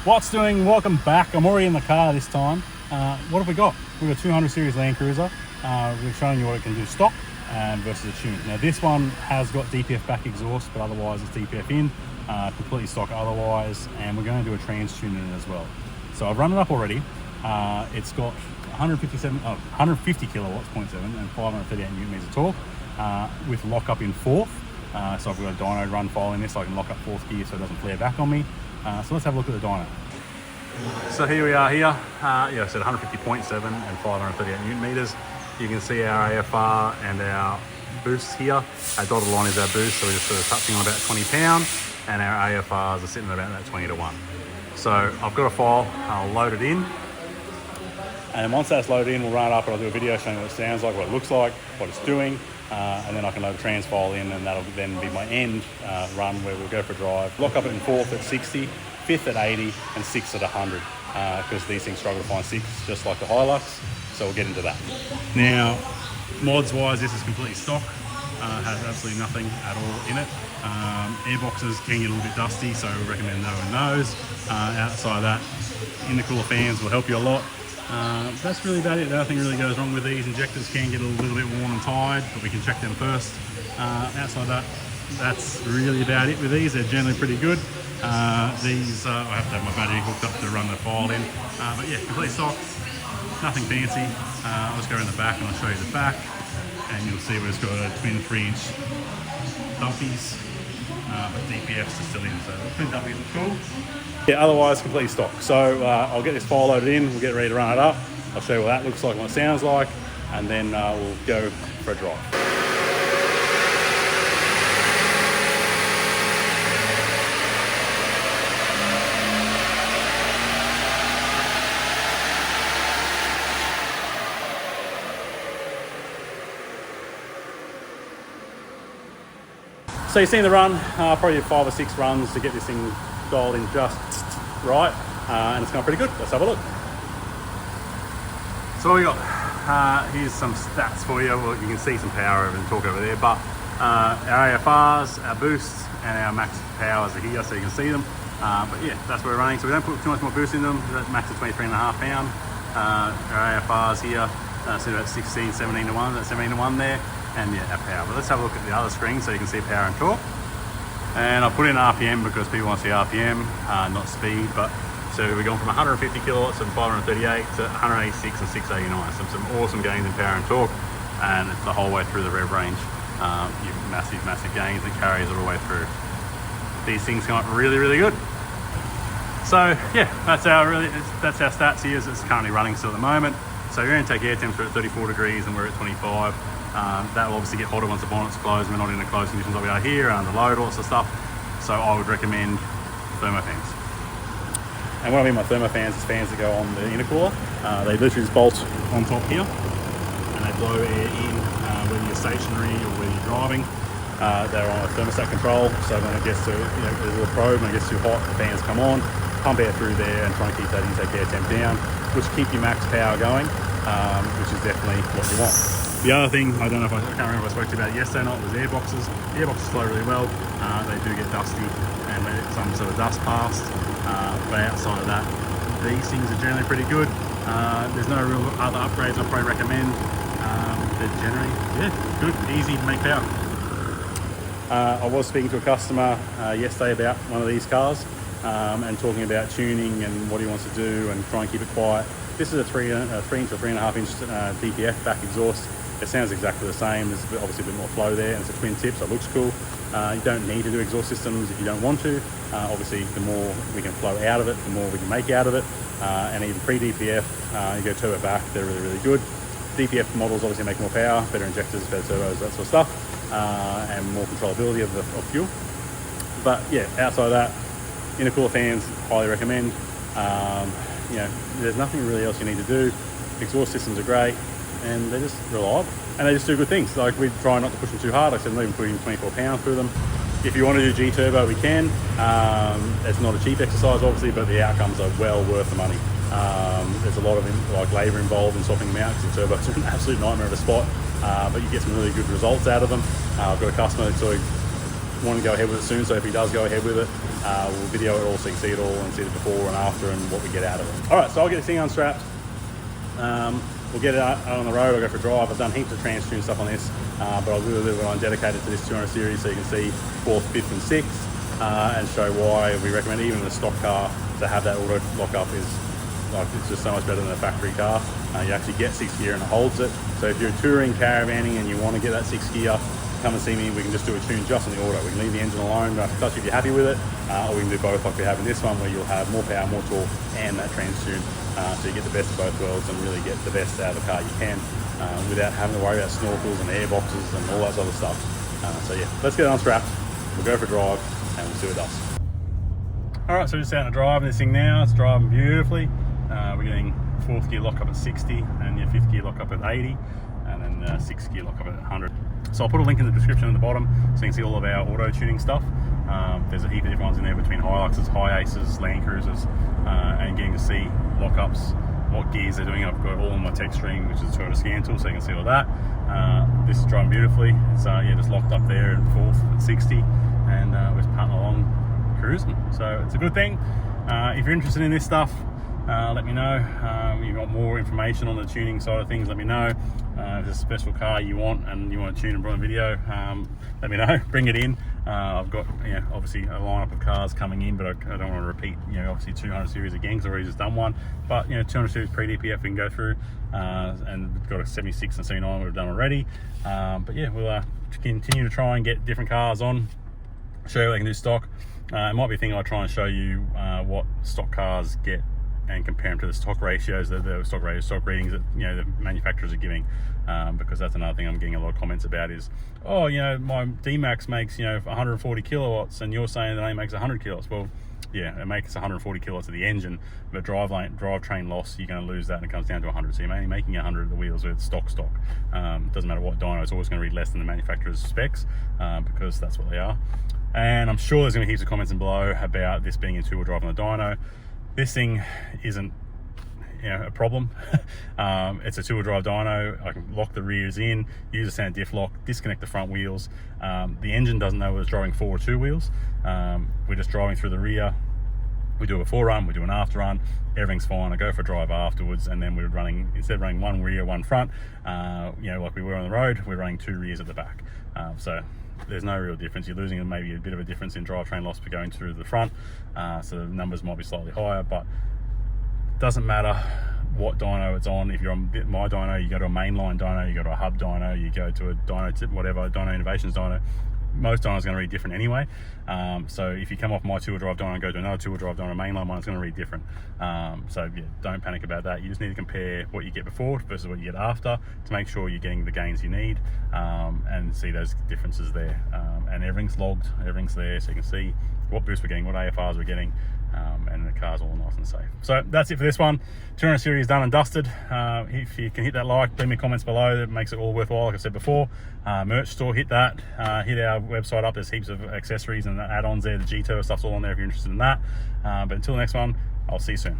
What's doing? Welcome back. I'm already in the car this time. What have we got? We've got 200 Series Landcruiser. We're showing you what it can do stock versus a tune. Now this one has got DPF back exhaust, but otherwise it's DPF in, completely stock otherwise, and we're going to do a trans tune in it as well. So I've run it up already. It's got 150 kilowatts, 0.7, and 538 newton meters of torque with lockup in fourth. So I've got a dyno run file in this, so I can lock up fourth gear so it doesn't flare back on me. So let's have a look at the dyno. So here we are here, I said 150.7 and 538 newton meters. You can see our AFR and our boosts here. Our dotted line is our boost, so we're just sort of touching on about 20 pound, and our AFRs are sitting at about that 20 to 1. So I've got a file, I'll load it in, and once that's loaded in, we'll run it up and I'll do a video showing what it sounds like, what it looks like, what it's doing, and then I can load a trans file in, and that'll then be my end run where we'll go for a drive. Lock up it in fourth at 60, fifth at 80, and sixth at 100, because these things struggle to find six, just like the Hilux, so we'll get into that. Now, mods-wise, this is completely stock, has absolutely nothing at all in it. Airboxes can get a little bit dusty, so we recommend no in those. Outside of that, intercooler fans will help you a lot. That's really about it. Nothing really goes wrong with these. Injectors can get a little bit worn and tired, but we can check them first. Outside that, that's really about it with these. They're generally pretty good. These, I have to have my battery hooked up to run the file in. But yeah, complete stock, nothing fancy. I'll just go around the back and I'll show you the back. And you'll see we've got a twin 3-inch dumpies, but DPFs are still in, so the twin dumpies are cool. Yeah, otherwise completely stock. So I'll get this file loaded in, we'll get ready to run it up. I'll show you what that looks like, what it sounds like, and then we'll go for a drive. So you've seen the run, probably 5 or 6 runs to get this thing dialed in just right, and it's going pretty good. Let's have a look. So what we got, here's some stats for you. Well, you can see some power and talk over there, but our AFRs, our boosts, and our max powers are here, so you can see them. But yeah, that's what we're running. So we don't put too much more boost in them. That's max of 23.5 pound. Our AFRs here, so about 16, 17 to 1. That's 17 to 1 there. And yeah, our power. But let's have a look at the other screen so you can see power and torque. And I'll put in RPM because people want to see RPM, not speed. But so we're going from 150 kilowatts and 538 to 186 and 689. So some awesome gains in power and torque, and it's the whole way through the rev range. You massive gains that carries all the way through. These things come up really, really good. So yeah, that's our stats here as it's currently running still at the moment. So your intake air temps are at 34 degrees and we're at 25. That will obviously get hotter once the bonnet's closed. We're not in the closed conditions like we are here, under load, all sorts of stuff. So I would recommend thermo fans. And what I mean by thermo fans is fans that go on the intercooler. They literally just bolt on top here, and they blow air in whether you're stationary or whether you're driving. They're on a thermostat control, so when it gets to, there's a little probe, when it gets too hot, the fans come on, pump air through there and try and keep that intake air temp down, which keep your max power going, which is definitely what you want. The other thing, I can't remember if I spoke to you about it yesterday or not, was airboxes. The airboxes flow really well. They do get dusty and let some sort of dust past. But outside of that, these things are generally pretty good. There's no real other upgrades I'd probably recommend. They're generally, good, easy to make power. I was speaking to a customer yesterday about one of these cars and talking about tuning and what he wants to do and try and keep it quiet. This is a 3-inch or 3.5 inch DPF back exhaust. It sounds exactly the same. There's obviously a bit more flow there, and it's a twin tip, so it looks cool. You don't need to do exhaust systems if you don't want to. Obviously, the more we can flow out of it, the more we can make out of it. And even pre-DPF, you go turbo back, they're really, really good. DPF models obviously make more power, better injectors, better turbos, that sort of stuff, and more controllability of fuel. But yeah, outside of that, intercooler fans, highly recommend. There's nothing really else you need to do. Exhaust systems are great, and they're just reliable, and they just do good things. Like, we try not to push them too hard. Like I said, not even putting 24 pounds through them. If you want to do G-Turbo, we can. It's not a cheap exercise, obviously, but the outcomes are well worth the money. There's a lot of labour involved in swapping them out because the turbos are an absolute nightmare of a spot, but you get some really good results out of them. I've got a customer that's want to go ahead with it soon, so if he does go ahead with it, we'll video it all so you can see it all and see the before and after and what we get out of it. All right, so I'll get this thing unstrapped. We'll get it out on the road. I'll go for a drive. I've done heaps of trans tune stuff on this, but I'll do a little bit on dedicated to this 200 series so you can see 4th, 5th and 6th and show why we recommend even in a stock car to have that auto lock-up is like, it's just so much better than a factory car. You actually get 6th gear and it holds it. So if you're touring, caravanning and you want to get that 6th gear, come and see me. We can just do a tune just on the auto. We can leave the engine alone, don't have to touch it if you're happy with it, or we can do both like we have in this one, where you'll have more power, more torque, and that trans tune. So you get the best of both worlds and really get the best out of the car you can without having to worry about snorkels and air boxes and all that sort of stuff. So yeah, let's get it unstrapped. We'll go for a drive and we'll see what it does. All right, so just out and driving this thing now. It's driving beautifully. We're getting 4th gear lock up at 60 and your 5th gear lock up at 80 and then 6th gear lock up at 100. So I'll put a link in the description at the bottom so you can see all of our auto tuning stuff. There's a heap of different ones in there between Hiluxes, Hi-Aces, Landcruisers, and getting to see lockups, what gears they're doing. I've got all on my tech stream, which is a Toyota scan tool, so you can see all that. This is driving beautifully. It's yeah, just locked up there at 4th at 60 and we're just putting along cruising. So it's a good thing. If you're interested in this stuff, let me know. You want more information on the tuning side of things, let me know. If there's a special car you want and you want to tune and put on video, let me know, bring it in. I've got, you know, obviously a lineup of cars coming in, but I don't want to repeat, you know, obviously 200 series again because I've already just done one, but you know, 200 series pre-DPF we can go through, and we've got a 76 and 79 we've done already. But yeah, we'll continue to try and get different cars on, show you what they can do stock. It might be a thing I try and show you what stock cars get and compare them to the stock ratios, the stock readings that, you know, the manufacturers are giving, because that's another thing I'm getting a lot of comments about is, oh, you know, my D-Max makes, you know, 140 kilowatts and you're saying that it makes 100 kilowatts. Well, yeah, it makes 140 kilowatts of the engine, but drivetrain loss, you're going to lose that and it comes down to 100. So you're mainly making 100 of the wheels with stock. Doesn't matter what dyno, it's always going to read less than the manufacturer's specs, because that's what they are. And I'm sure there's going to be heaps of comments in below about this being a two-wheel drive on the dyno. This thing isn't, you know, a problem. It's a two-wheel drive dyno. I can lock the rears in, use a standard diff lock, disconnect the front wheels. The engine doesn't know whether it's driving 4 or 2 wheels. We're just driving through the rear. We do a before run, we do an after run, everything's fine. I go for a drive afterwards, and then we're running, instead of running 1 rear, 1 front, you know, like we were on the road, we're running 2 rears at the back. So there's no real difference. You're losing maybe a bit of a difference in drivetrain loss for going through the front, so the numbers might be slightly higher, but it doesn't matter what dyno it's on. If you're on my dyno, you go to a mainline dyno, you go to a hub dyno, you go to a dyno tip, whatever, Dyno Innovations dyno. Most dynos are going to read different anyway. So if you come off my two-wheel drive dyno and go to another two-wheel drive dyno mainline one, it's going to read different. So yeah, don't panic about that. You just need to compare what you get before versus what you get after to make sure you're getting the gains you need, and see those differences there. And everything's logged, everything's there, so you can see what boost we're getting, what AFRs we're getting, and the car's all nice and safe. So that's it for this one. 200 series done and dusted. If you can hit that like, leave me comments below, that makes it all worthwhile. Like I said before, merch store, hit that, hit our website up. There's heaps of accessories and add-ons there. The G-Turbo stuff's all on there if you're interested in that. But until the next one, I'll see you soon.